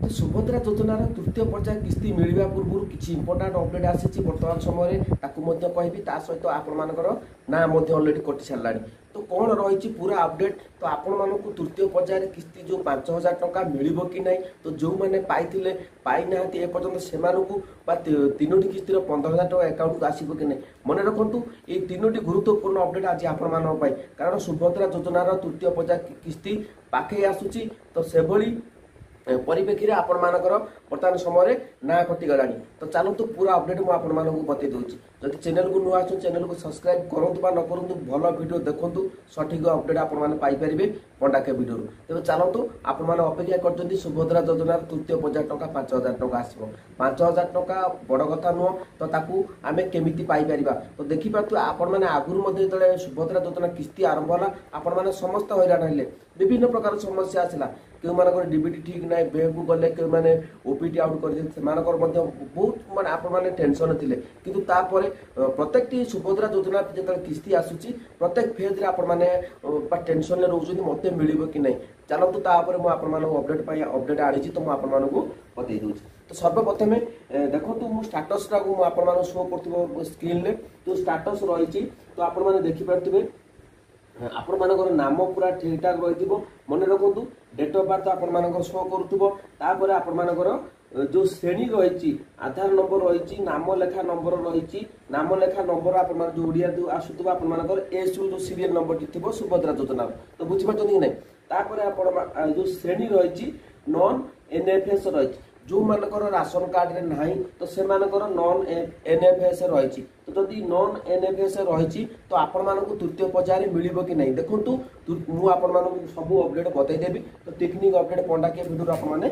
तो सुभद्रा योजनार तृतीय पर्याय किस्ती मिलवा पूर्व किसी इंपोर्टाट अपडेट आसी बर्तमान समय कहबी सहित आपर ना अलरेडी कटि सारा तो कौन रही पूरा अपडेट तो आपण मानक तृतीय पर्यायर किस्ती जो 5,000 टंका मिल कि ना तो जो मैंने पाई पाई ना एपर्तंत से तीनो किस्ती 15,000 टका अकाउंट को आसो कि नहीं मन रखु ये तीनो गुरुत्वपूर्ण अपडेट आज आपण कारण सुभद्रा योजनार तृतीय पर्याय किस्ती पाखे आसूची तो से परिप्रेक्षी में आपण मानकर बर्तमान समय ना कटिगला तो चलतु पूरा अपडेट मुझे बतई दूसरी जब चैनल को नुआ चैनल को सब्सक्राइब करूँ न करूँ भल वीडियो देखूँ सठिक अपडेट आपरे पंडा के वीडियो तेज चलतु आपण अपेक्षा कर सुभद्रा योजनार तृतीय पर्याय टंका 5,000 टंका आसो 5,000 टंका बड़ कथा नुह तो आम केमी पाइपर तो देखिपे आपण मैंने आगुरी जो सुभद्रा योजना किस्ती आरंभ है आपण मैंने समस्त हैरान हेले विभिन्न प्रकार समस्या आसला क्यों मानकर डीबीटी ठीक ना बैंक को गले क्यों मैंने ओपीटी आउट कर बहुत माने आपण मैंने टेंशन थिले किंतु तापर प्रत्येक सुभद्रा योजना जो किस्ती आसूची प्रत्येक फेज रे आपण मैंने टेंशन रोचुनी मत मिल कि नहीं चलतु तापर मुझे अपडेट आनी तो मुझे बतई दूसरी तो सर्वप्रथम देखो मु स्टाटस को शो कर स्क्रीन में जो स्टाटस रही तो आपण मैंने देखिपे आपण मानकर नाम पूरा ठीक ठाक रही मन रखु डेट ऑफ बर्थ आपण मानकर शो करुवर आपण मानकर जो श्रेणी रही आधार नंबर रही नाम लेखा नंबर रही नाम लेखा नंबर आपण जो ओडिया आसुवा आपण मानकर एसयू जो सीरियल नंबर टी थी सुभद्रा योजना तो बुझीपार कि नहीं तापर आपण जो श्रेणी रही नॉन एनएफएस रही जो मानकर राशन कार्ड रे नहीं तो से मानकर नॉन एनएफएस रही तो जदि नॉन एनएफएस रही तो आपण मानक तृतीय पर्याय मिल कि नहीं देखु मुझे सब अपडेट बतईदेवी तो टेक्निक अपडेट पंडा के वीडियो आपरे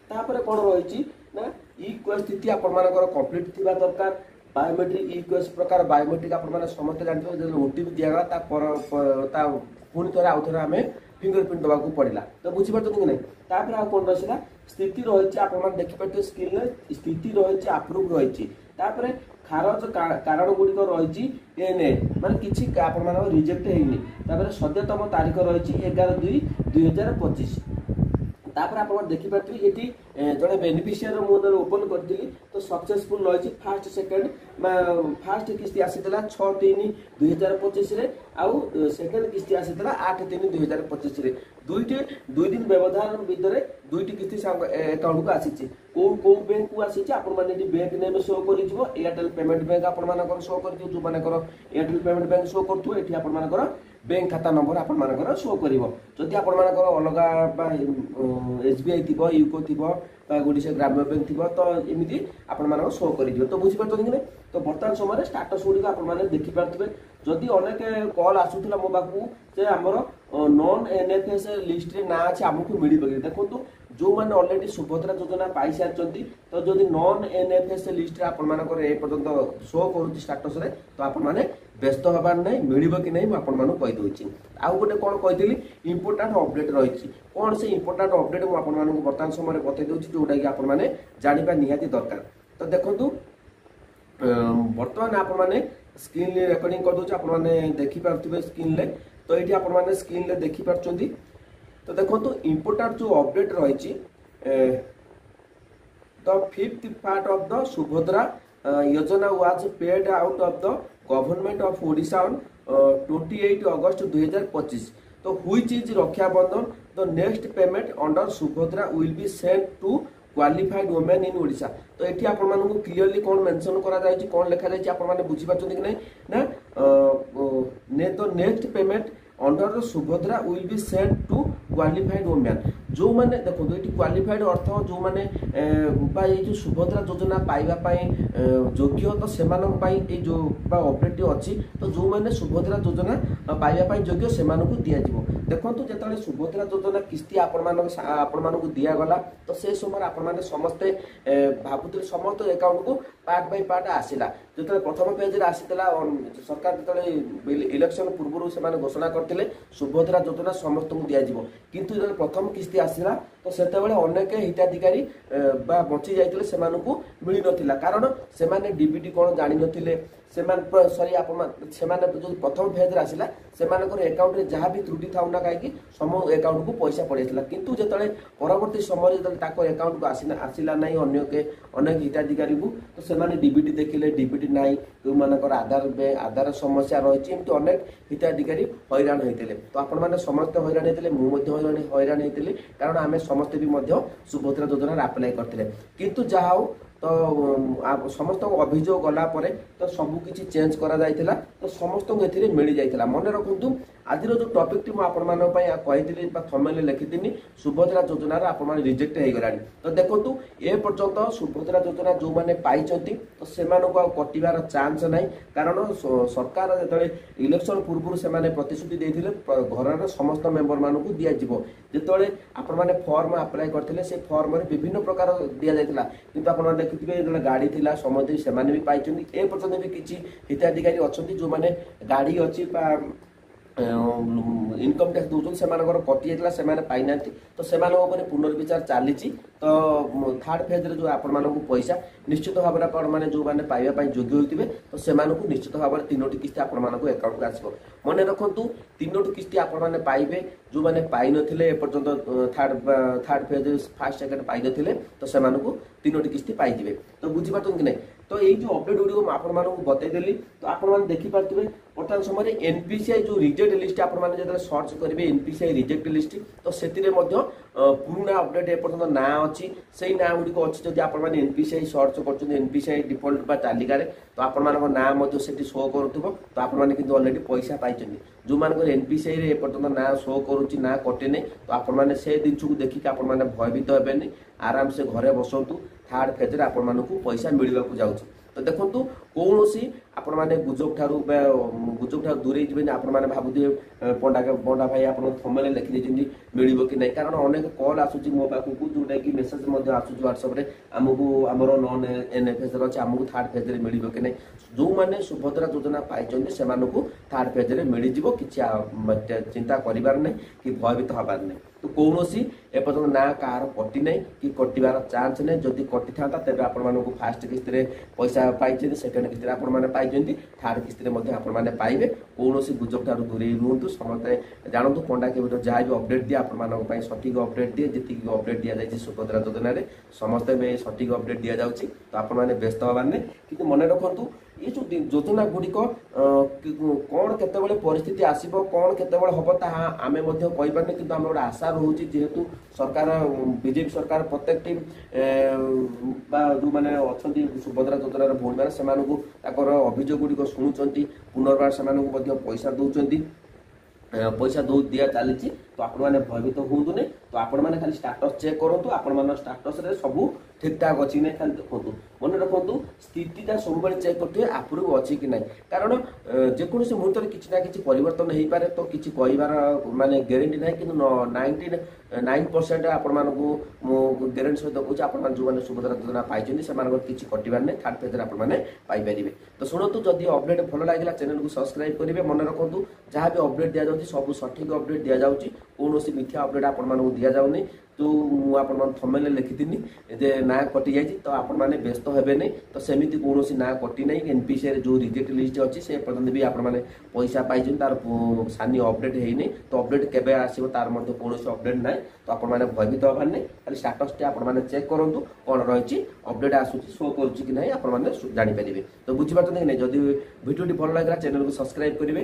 तापर कौन रही ना इक्वेस स्थिति आपण मानकर कंप्लीट थिबा दरकार बायोमेट्रिक इक्वेस प्रकार बायोमेट्रिक आपण समस्त जानते ओटीपी दिगला पुणी थे आउ थे आम फिंगरप्रिंट दवा पड़ा तो बुझीपार कि नहीं तापर आ कौन रहा स्थिति रही आप देखिपे स्क्रीन में स्थिति रही अप्रूव रही तापर खारज कारण गुड़िक रही एनए मान कि रिजेक्ट होनी सद्यतम तारीख रही 11/2/2025 तापर आप देखिपे ये जड़े बेनिफिशियर मुझे ओपन करी तो सक्सेसफुल रही फास्ट सेकेंड फास्ट किस्ती आसीला 6/3/2025 आउ सेकेंड किस्ती आसीला 8/3/2025 दुई दिन व्यवधान भितर दुईटी किस्ती अकाउंट को आसी कौ बैंक को आसी बैंक नेम शो कर एयरटेल पेमेंट बैंक आप शो कर जो मानकर एयरटेल पेमेंट बैंक शो कर बैंक खाता नंबर आप शो कर जदि आप अलग एसबीआई थी यूको थी ओडिशा ग्राम्य बैंक थी तो एमती आप शो कर तो बुझीपार कि नहीं तो बर्तमान समय स्टाटस गुड़िक आप देखिपे जदि अनेक कॉल आसूला मो पाखु आमर नॉन एनएफएस लिस्ट रे ना अच्छे आमको मिल देखो जो मैंने ऑलरेडी सुभद्रा योजना पाई सारी तो जदि नॉन एनएफएस लिस्ट रे एपर्तंत शो कर स्टाटस रे तो आप व्यस्त हबार नहीं मिल कि नहीं मुझे कहीदे आउ गोटे कौन कही इंपोर्टाट अपडेट रही कौन से इंपोर्टाट अपडेट मुझे बर्तमान समय बतई दूसरी जोटा कि आपने जाना निहाती दरकार तो देखो बर्तमान आपने स्क्रीन रेकर्डिंग कर दूसरे आपने देखिपे स्क्रीन ले तो ये आपने स्क्रीन ले देखिपार तो देखो इंपोर्टाट जो अपडेट रही the fifth part of the Subhadra Yojana was paid out of the government of Odisha on 28 August 2025 तो which is Rakshabandhan the next payment under Subhadra will be sent to qualified women in Odisha तो ये आपको क्लीयरली कौन मेंशन करा जाय कौन लिखा जाय आपने बुझीपार कि नहीं ना the next payment under Subhadra will be sent to qualified women जो मैंने देखो ये क्वालिफाइड अर्थ जो मैंने जो सुभद्रा योजना पाइबापी योग्य तो से जो अपडेट अच्छी तो जो मैंने सुभद्रा योजना पाइबापी योग्य से दिज्व देखो जो सुभद्रा योजना किस्ती आपण दिगला तो से समय आपने समस्ते भावुले समस्त अकाउंट को पार्ट बाय पार्ट आसला जो प्रथम पेज आसीला सरकार जो इलेक्शन पूर्व से घोषणा करते सुभद्रा योजना समस्त को दिज्व किंतु जो प्रथम किस्ती आसला तो से अनेक हिताधिकारी बची जाते से मिल ना कारण से डीबीटी कौन जान नी सरी जो प्रथम फेज आसला से एकाउंट रे जहाँ भी त्रुटि था ना कहीं सम एकाउंट को पैसा पड़ेगा किंतु जो परवर्ती समय जो एकाउंट को आसला ना अनेक हिताधिकारी को तो से डीबीटी देखिले डीबीटी ना जो मानकर आधार समस्या रही अनेक हिताधिकारी हैरान होते तो आपण मैंने समस्त हैरान होते मुझे हैरान होती कारण आम समस्ते भी सुभद्रा योजना आप्लाय करते किंतु जहाँ हो तो समस्त अभियोग गला परे तो सबकि चेंज करा जायतिला तो समस्त को एथिरे मिल जायतिला मन रखु आज जो टॉपिक टी कही थंबनेल लिखिनी सुभद्रा योजना आपण मैंने रिजेक्ट हो गलानी तो देखो ए पर्यंत सुभद्रा योजना जो मैंने पाई तो से कटार चांस ना कारण सरकार जो इलेक्शन पूर्व से प्रतिश्रुति देते घर समस्त मेंबर मान को दिज्व जिते आपण मैंने फॉर्म अप्लाई करते से फॉर्म विभिन्न प्रकार दि जाता कि आप देखिए जो गाड़ी थी समझ से भी पाई ए पर्यटन भी किसी हिताधिकारी अच्छा जो मैंने गाड़ी अच्छी इनकम टैक्स दूसरी से कटि जाता से पाई ना तो से पुनर्विचार चली तो थर्ड फेज जो आपण पैसा निश्चित भाव में मैंने जो मैंने पाइबा योग्य होते तो से निश्चित भाव में 3टी किस्ती आपण अकाउंट को आसो मन रखु 3टी किस्ती आपण मैंने पाइबे जो मैंने पाई नथिले पर्यंत थर्ड फेज फास्ट सेकेंड पाई नथिले तो से 3टी किस्ती पाइबे तो बुझीपार कि नहीं तो ये जो अपडेट गुड़ी आपको बतईदेली तो आपने देखिपे बर्तमान समय एनपीसीआई जो रिजेक्ट लिस्ट आपने जो सर्च करेंगे एनपीसीआई रिजेक्ट लिस्ट तो से पुराना अपडेट एपर्तन ना अच्छी से ना गुड़िक अच्छी जब आप एनपीसीआई सर्च कर एनपीसीआई डिफल्ट तालिकार तो आपण ना से शो करुव तो आपने अलरेडी पैसा पाई जो मान एनपीसीआई एपर्तन ना शो करुच्ची ना कटे तो आपण से जिन को देखिए आपण भयभीत हेनी आराम से घरे बसतु थर्ड फेज आपण पैसा मिलवा जाऊँ तो देखो कौन सी आपण मैंने गुजब ठार दूरे जी आपण मैंने भावुए पंडा भाई आप थंबनेल लिखी मिल कि नहीं कारण अनेक कॉल आसूची मो पाखक जोटा कि मेसेज आसूँ व्हाट्सएप आमको आमर नॉन एनएफएस अच्छे आमको थर्ड फेज मिल कि नहीं जो मैंने सुभद्रा योजना पाई से थर्ड फेज मिल जाव कि चिंता करार नहीं कि भयभीत हबार नहीं तो कौन सी एपर्तन ना कहार कटि ना कि कटार चांस नहीं जदि कटि था तेज आपण फास्ट किस्ती पैसा पाई सेकेंड किस्ती आपने पाई थर्ड किस्ती आपने पाइबे कौन सी गुजब ठार दूरे रुहतु समस्ते जानतु पंडा के जहाँ भी अपडेट दिए आप सठिक अपडेट दिए जी अपडेट दि जाए सुभद्रा योजना समस्ते सठिक अपडेट दि जाऊँगी तो आपने व्यस्त हबार नहीं कि मन रखु ये जो योजना गुड़िक कौन केत परिस्थिति आसो कौन केत हम ता आम कहीपर कि आम गोटे आशा रोचे जेहेतु सरकार बीजेपी सरकार प्रत्येक जो मैंने अच्छा सुभद्रा योजनार भूमि मैंने से अभियोग गुड़िक शुणुंट पुनर्बार से पैसा दौरान पैसा दि चली तो आपण मैंने भयभीत हूँ तो आपण मैंने खाली स्टाटस चेक करूँ आपण स्टाटस सब ठीक ठाक अच्छी ना खाली देखो मन रखु स्थितिटा सब चेक करेंगे आप्रुव अच्छी कि ना कारण जेकोसी मुहूर्त किसी ना कि परिवर्तन हो पारे तो किसी कह माने ग्यारंटी ना कि 99% आपण ग्यारंटी सहित कहूँ आप जो मैंने सुभद्रा योजना पाई किसी कटार नहीं थर्ड फेज आपने पाइपर तो शुणु जदि अपडेट भल लगे चैनल को सब्सक्राइब करेंगे मन रखु जहाँ भी अपडेट दि जाऊँगी सब सठिक अपडेट दि जाऊँगी कौन मिथ्या अपडेट आपण दि जाऊनी जो मुझे थंबनेल लिखी जे ना कटि जाए तो आपण मैंने व्यस्त हेबे नहीं तो सेमती कौन ना कटि ना एनपीसीआई जो रिजेक्ट लिस्ट अच्छी से पर्यटन भी आपण मैंने पैसा पाई तार सानी अपडेट है तो अपडेट केबे आसीबो तार मध्य कौन अपडेट ना तो आपण मैंने भयभीत हबार नहीं खाली स्टाटस टे आपण मैंने चेक करूँ कौन रही अपडेट आसूची शो करुच्ची कि ना आपण मैंने जानीपर तो बुझीपार कि नहीं जदि वीडियो भल लगे चैनल को सब्सक्राइब करेंगे।